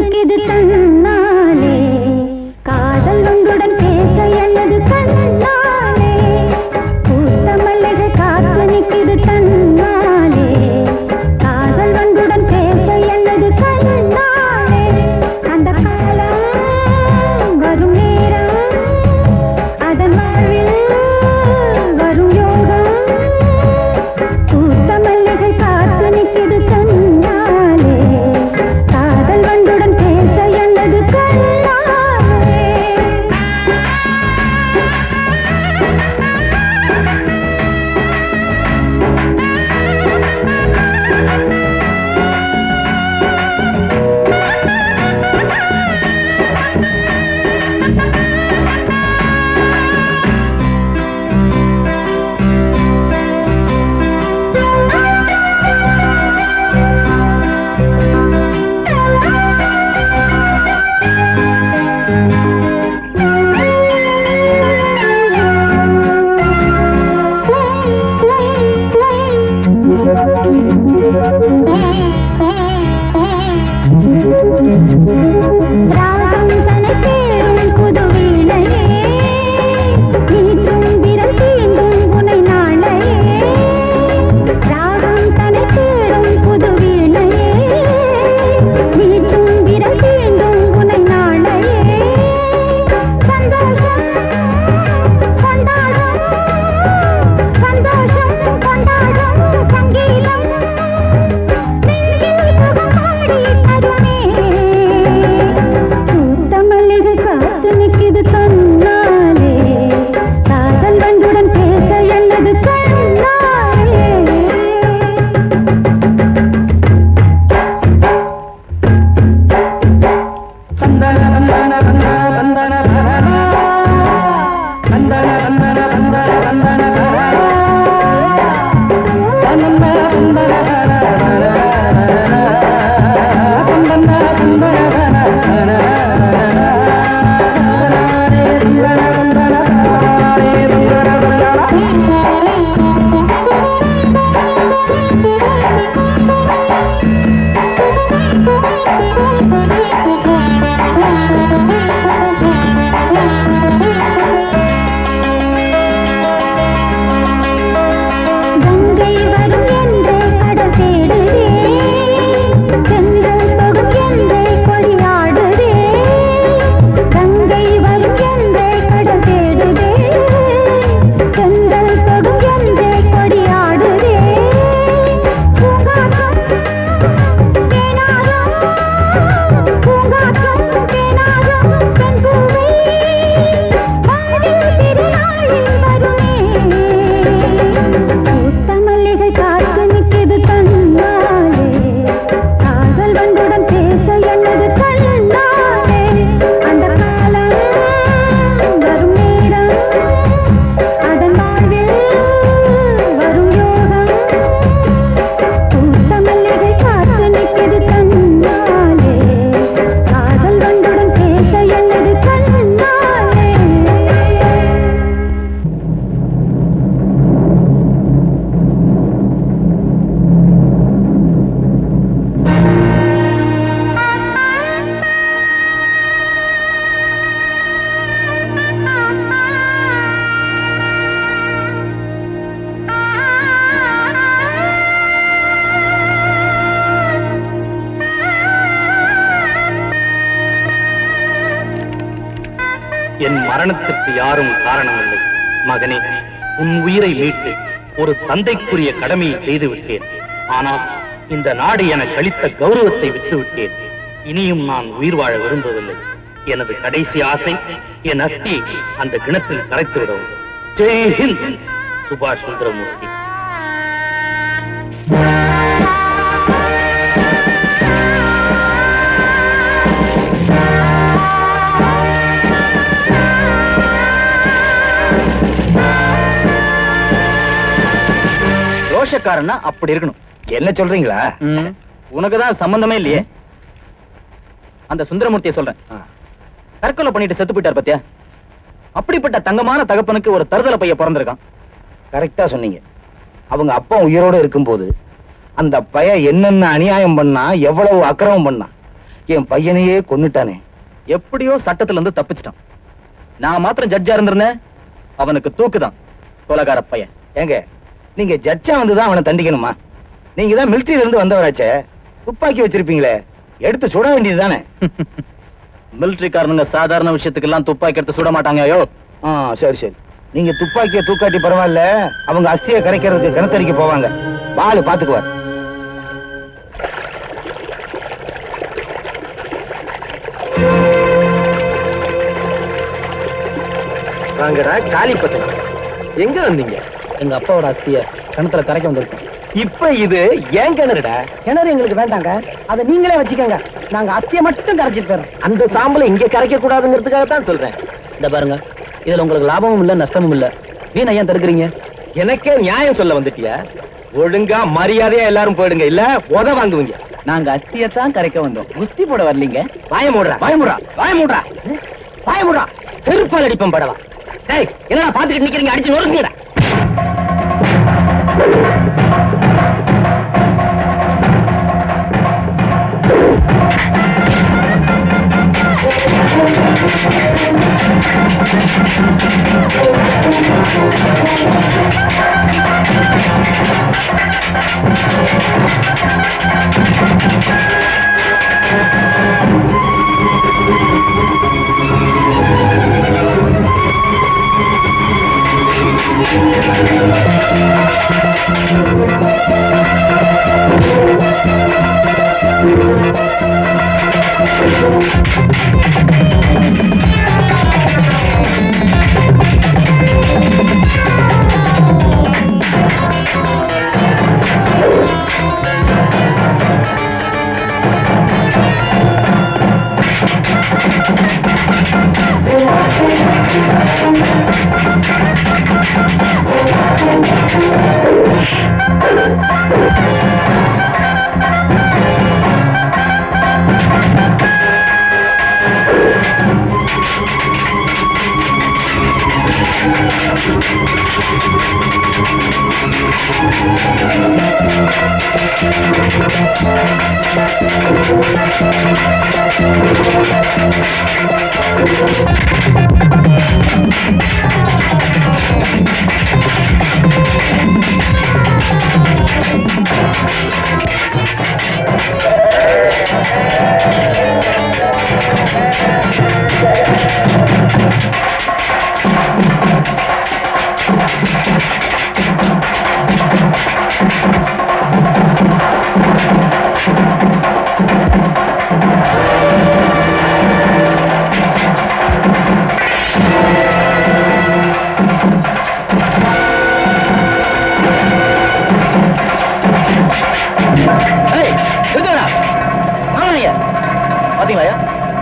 நிக்குது தன்னாலே காதல் ஒன்றுடன் பேச என்னது கண்ணாலே பூத்த மல்லிகை காத்து நிக்குது தன்னாலே காதல் ஒன்றுடன் பேச என்னது கண்ணாலே அந்த காலம் வரும் நேரம் அதன் வாழ்வில் வரும் யோகம் பூத்த மல்லிகை காத்து நிக்குது தன்னாலே காதல் ஒன்றுடன் பேச என்னது கண்ணாலே ராகம் தனை தேடும் புதுவீணையே நீட்டும் விரல் தீண்டும் உனை நாளையே ராகம் தனை தேடும் புதுவீணையே நீட்டும் விரல் தீண்டும் உனை நாளையே சந்தோஷம் கொண்டாடும் சங்கீதம் நெஞ்சில் சுகம் பாடி தருமே பூத்த மல்லிகை காத்து நிக்குது தன்னாலே காதல் ஒன்றுடன் பேச என்னது கண்ணாலே கங்கை வரும் என்றே கடல் தேடுதே சென்றல் தொடும் என்றே கொடியாடுதே கங்கை வரும் என்றே கடல் தேடுதே சென்றல் தொடும் என்றே கொடியாடுதே பூங்காற்றம் தேனாரும் பெண் பூவை வாழில் திருநாளில் வருமே பூத்த மல்லிகை காத்து நிக்குது தன்னாலே காதல் ஒன்றுடன் பேச என்னது கண்ணாலே அந்த காலம் வரும் நேரம் அதன் வாழ்வில் வரும் யோகம் பூத்த மல்லிகை காத்து நிக்குது தன்னாலே காதல் ஒன்றுடன் பேச என்னது கண்ணாலே என் மரணத்திற்கு யாரும் காரணமில்லை. மகனே, உன் உயிரை மீட்டு ஒரு தந்தைக்குரிய கடமையை செய்து விட்டேன். ஆனால் இந்த நாடு எனக்கு அளித்த கௌரவத்தை விட்டுவிட்டேன். இனியும் நான் உயிர் வாழ விரும்பவில்லை. எனது கடைசி ஆசை என் அஸ்தியை அந்த கிணற்றில் கரைத்து விடவும். ஜெய் ஹிந்த். சுபாஷ் சுந்தரமூர்த்தி. ரோஷக்காரன்னா அப்படி இருக்கணும். என்ன சொல்றீங்களா? உனக்குதான் சம்பந்தமே இல்லையே. அந்த சுந்தரமூர்த்தியை சொல்றேன். தற்கொலை பண்ணிட்டு செத்து போயிட்டார் பத்தியா? அப்படிப்பட்ட தங்கமான தகப்பனுக்கு ஒரு தருதலை பைய பிறந்திருக்கான். கரெக்டா சொன்னீங்க. அவங்க அப்பா உயிரோடு இருக்கும்போது அந்த பைய என்னென்ன அநியாயம் பண்ணா, எவ்வளவு அக்கிரமம் பண்ணா, என் பையனையே கொன்னுட்டானே. எப்படியோ சட்டத்துல இருந்து தப்பிச்சிட்டான். நான் மாத்திரம் ஜட்ஜா இருந்திருந்தேன், அவனுக்கு தூக்குதான். கொலகார பையன். ஏங்க, நீங்க ஜட்ஜா வந்துதான் அவனை தண்டிக்கணுமா? நீங்க தான் மிலிட்டரியில இருந்து வந்தவராச்சே, துப்பாக்கி வச்சிருப்பீங்களே, எடுத்து சுட வேண்டியதுதானே? மிலிட்டரிக்காரனுங்க சாதாரண விஷயத்துக்கு எல்லாம் துப்பாக்கி எடுத்து சுட மாட்டாங்க. ஐயோ, சரி சரி, நீங்க துப்பாக்கிய தூக்காட்டி பரவாயில்ல, அவங்க அஸ்தியை கரைக்கிறதுக்கு கிணத்தடிக்க போவாங்க. பாலு பாத்துக்குவார். வாங்கடா காலி பசங்க, எங்க வந்தீங்க? எங்க அப்பாவோட அஸ்திய கிணத்துல கரைக்க வந்திருக்கோம். இப்ப இது ஏன் கிணறுடா? கிணறு எங்களுக்கு வேண்டாங்க, அதை நீங்களே வச்சுக்கோங்க. நாங்க அஸ்தியை மட்டும் கரைச்சிட்டு போறோம். அந்த சாம்பலை இங்க கரைக்க கூடாதுங்கிறதுக்காக தான் சொல்றேன். இந்த பாருங்க, இதுல உங்களுக்கு லாபமும் இல்ல நஷ்டமும் இல்ல. வீணா ஏன் தடுக்கிறீங்க? எனக்கே நியாயம் சொல்ல வந்துட்டியா? ஒழுங்கா மரியாதையா எல்லாரும் போயிடுங்க, இல்ல உத வாங்குவீங்க. நாங்க அஸ்தியத்தான் கரைக்க வந்தோம், குஸ்தி போட வரலீங்க. வாய மூடுறா, வாய மூடுறா, வாய மூடுறா, வாய மூடுறா. செருப்பால் அடிப்பம் படவா. டேய், என்னடா பாத்துக்கிட்டு நிக்கிறீங்க? அடிச்சு நொறுக்குங்கடா.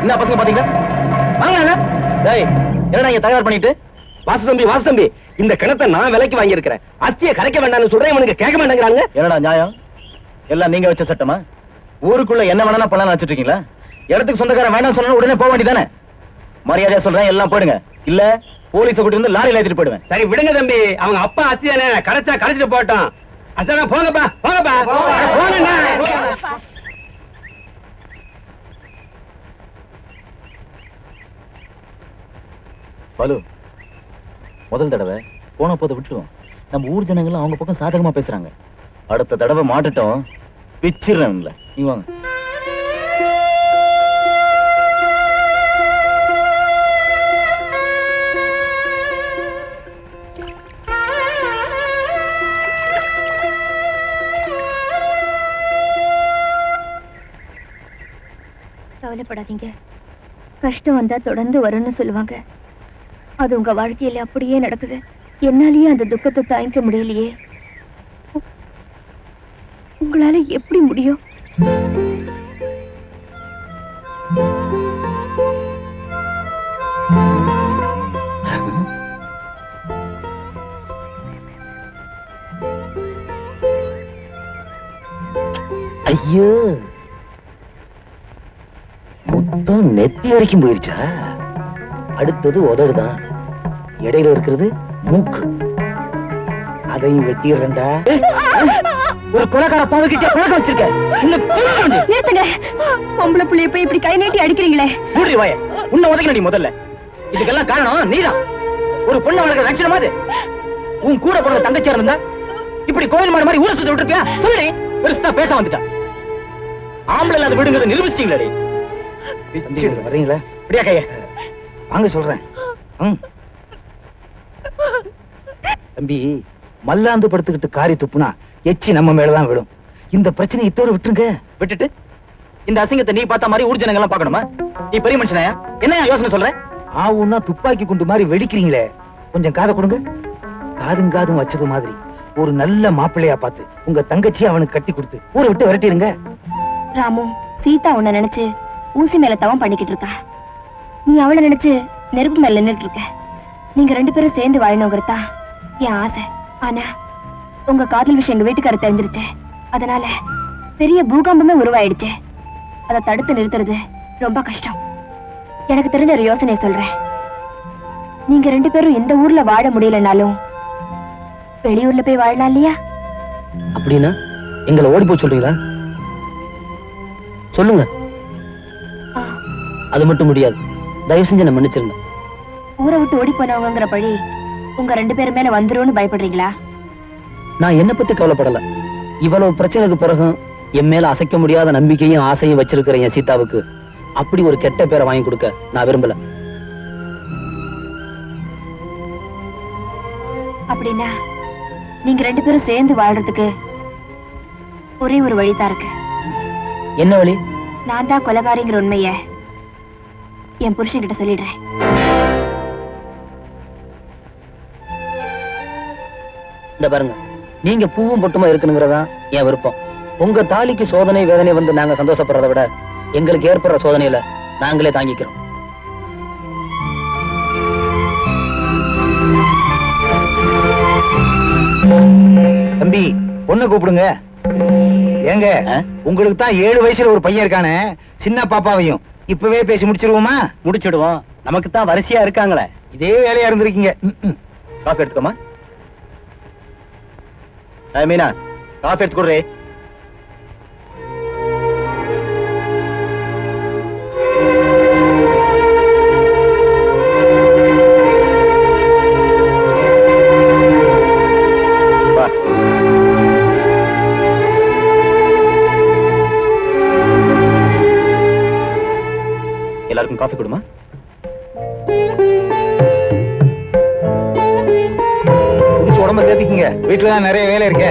என்ன பசங்க பாத்தீங்களா? வாங்க. டேய், என்னடா இங்க தகராறு பண்ணிட்டு? வாசு தம்பி, இந்த கிணத்தை நான் விலைக்கு வாங்கி இருக்கிறேன். அஸ்தியை கரைக்க வேண்டாம்னு சொல்றேன், இவனுக்கு கேட்க மாட்டேங்கிறாங்க. என்னடா நியாயம்? எல்லாம் நீங்க வச்ச சட்டமா? ஊருக்குள்ள என்ன வேணா பண்ணலாம் வச்சிட்டு இருக்கீங்களா? இடத்துக்கு சொந்தக்காரன் வேண்டாம் சொன்னா உடனே போக வேண்டியதானே? மரியாதையா சொல்றேன், எல்லாம் போயிடுங்க, இல்ல போலீஸ கூட்டி வந்து லாரியில ஏத்திட்டு போயிடுவேன். சரி விடுங்க தம்பி, அவங்க அப்பா அஸ்தியானே கரைச்சா கரைச்சிட்டு போட்டோம். அஸ்தானா போங்கப்பா, போங்கப்பா, போங்கண்ணா. பாலு, முதல் தடவை போன போதை விட்டுருவோம். நம்ம ஊர் ஜனங்களும் அவங்க பக்கம் சாதகமா பேசுறாங்க. அடுத்த தடவை மாட்டுட்டோம், பிச்சிடுறேன். இல்ல நீ வாங்க. கவலைப்படாதீங்க, கஷ்டம் வந்தா தொடர்ந்து வரும்னு சொல்லுவாங்க. அது உங்க வாழ்க்கையில அப்படியே நடக்குது. என்னாலேயே அந்த துக்கத்தை தாங்கிக்க முடியலையே. உங்களால எப்படி முடியும்? ஐயோ, மொத்தம் நெத்தி வரைக்கும் போயிருச்சா? அடுத்தது உதடுதான், இடையில இருக்கிறது மூக்கு. அதையும் வெட்டிடுறேன்டா. ஒரு கொலைக்கார பாவகிட்ட பழக்கம் வச்சிருக்க. இன்னும் நிறுத்துங்க. பொம்பளை புள்ளைய போய் இப்படி கை நீட்டி அடிக்கிறீங்களே. மூடி வாய. உன்னை உதைக்கணும் நீ முதல்ல. இதுக்கெல்லாம் காரணம் நீதான். ஒரு பொண்ணு வளர்க்கிற லட்சணமா அது. உன் கூட பிறந்த தங்கச்சியா இருந்தா இப்படி கோயில் மாடு மாதிரி ஊரை சுத்த விட்டுருப்பியா? சொல்லி பெருசா பேச வந்துட்டா. ஆம்பளை இல்லாத விடுங்கிறத நிரூபிச்சிட்டீங்களே. வர்றீங்களா? இப்படியா கைய வாங்க சொல்றேன். தம்பி, மல்லாந்து படுத்துக்கிட்டு காரி துப்புனா எச்சி நம்ம மேலதான் விடும். இந்த பிரச்சனை இத்தோட விட்டுருங்க. விட்டுட்டு இந்த அசிங்கத்தை நீ பார்த்த மாதிரி ஊர் ஜனங்க எல்லாம் பார்க்கணுமா? நீ பெரிய மனுஷனாயா? என்ன யோசனை சொல்ற? ஆவுன்னா துப்பாக்கி குண்டு மாதிரி வெடிக்கிறீங்களே. கொஞ்சம் காதை கொடுங்க. காதும் காதும் வச்சது மாதிரி ஒரு நல்ல மாப்பிள்ளையா பார்த்து உங்க தங்கச்சி அவனுக்கு கட்டி கொடுத்து ஊரை விட்டு விரட்டிருங்க. ராமு, சீதா உன்னை நினைச்சு ஊசி மேல தவம் பண்ணிக்கிட்டு இருக்கா. நீ அவளை நினைச்சு நெருப்பு மேல நின்னுட்டு இருக்க. நீங்க 2 பேரும் சேர்ந்து வாழணுங்கிறதா என் ஆசை. ஆனா உங்க காதல் விஷயம் எங்க வீட்டுக்காரர் தெரிஞ்சிருச்சு. அதனால பெரிய பூகம்பமே உருவாயிடுச்சு. அதை தடுத்து நிறுத்துறது ரொம்ப கஷ்டம். எனக்கு தெரிஞ்ச ஒரு யோசனை சொல்றேன். நீங்க 2 பேரும் இந்த ஊர்ல வாழ முடியலனாலும் வெளியூர்ல போய் வாழலாம் இல்லையா? அப்படின்னா எங்களை ஓடி போய் சொல்றீங்களா? சொல்லுங்க. அது மட்டும் முடியாது. தயவு செஞ்சு என்ன மன்னிச்சிருங்க. ஊரை விட்டு ஓடி போனவங்கிற பழி உங்க 2 பேர் மேல வந்துரும்னு பயப்படுறீங்களா? நான் என்ன பத்தி கவலைப்படல. இவ்வளவு பிரச்சனைக்கு பிறகு என் மேல அசைக்க முடியாத நம்பிக்கையும் ஆசையும் வச்சிருக்கிற என் சீதாவுக்கு அப்படி ஒரு கெட்ட பேரை வாங்கி கொடுக்க நான் விரும்பல. அப்படின்னா நீங்க 2 பேரும் சேர்ந்து வாழ்றதுக்கு ஒரே ஒரு வழிதான் இருக்கு. என்ன வழி? நான் தான் கொலைகாரிங்கிற உண்மைய என் புருஷன் கிட்ட சொல்லிடுறேன். இந்த பாருங்க, நீங்க பூவும் பொட்டுமா இருக்கணுங்கிறதா என் விருப்பம். உங்க தாலிக்கு சோதனை வேதனை வந்து நாங்க சந்தோஷப்படுறதை விட எங்களுக்கு ஏற்படுற சோதனையில நாங்களே தாங்கிக்கிறோம். தம்பி, பொண்ணை கூப்பிடுங்க. ஏங்க, உங்களுக்கு தான் 7 வயசுல ஒரு பையன் இருக்கானே, சின்ன பாப்பாவையும் இப்பவே பேசி முடிச்சிருவோமா? முடிச்சிடுவோம். நமக்கு தான் வரிசையா இருக்காங்களே. இதே வேலையா இருந்திருக்கீங்க. காஃபி எடுத்துக்கோமா. மீனா, காஃபி எடுத்து கொடுறே. எல்லாருக்கும் காஃபி கொடுமா. குடிச்சு உடம்ப தேத்திக்குங்க. வீட்டுல தான் நிறைய வேலை இருக்கு.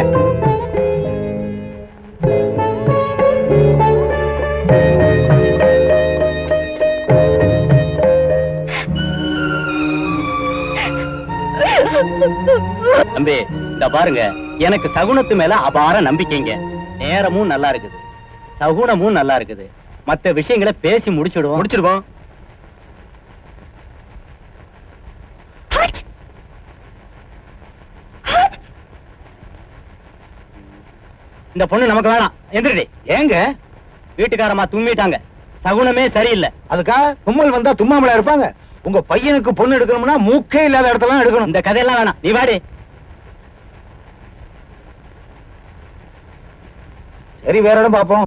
தம்பி, இந்த பாருங்க, எனக்கு சகுனத்து மேல அபார நம்பிக்கைங்க. நேரமும் நல்லா இருக்குது, சகுனமும் நல்லா இருக்குது. மத்த விஷயங்களை பேசி முடிச்சிடுவோம். இந்த பொண்ணு நமக்கு வேணாம். எந்திரடி. ஏங்க? வீட்டுக்காரமா தும்மிட்டாங்க. சகுனமே சரியில்லை. அதுக்காக தும்மல் வந்தா தும்மாமலா இருப்பாங்க? உங்க பையனுக்கு பொண்ணு எடுக்கணும்னா மூக்கே இல்லாத இடத்துல எடுக்கணும். இந்த கதையெல்லாம் வேணாம். நீ வாடி. சரி, வேற இடம் பாப்போம்.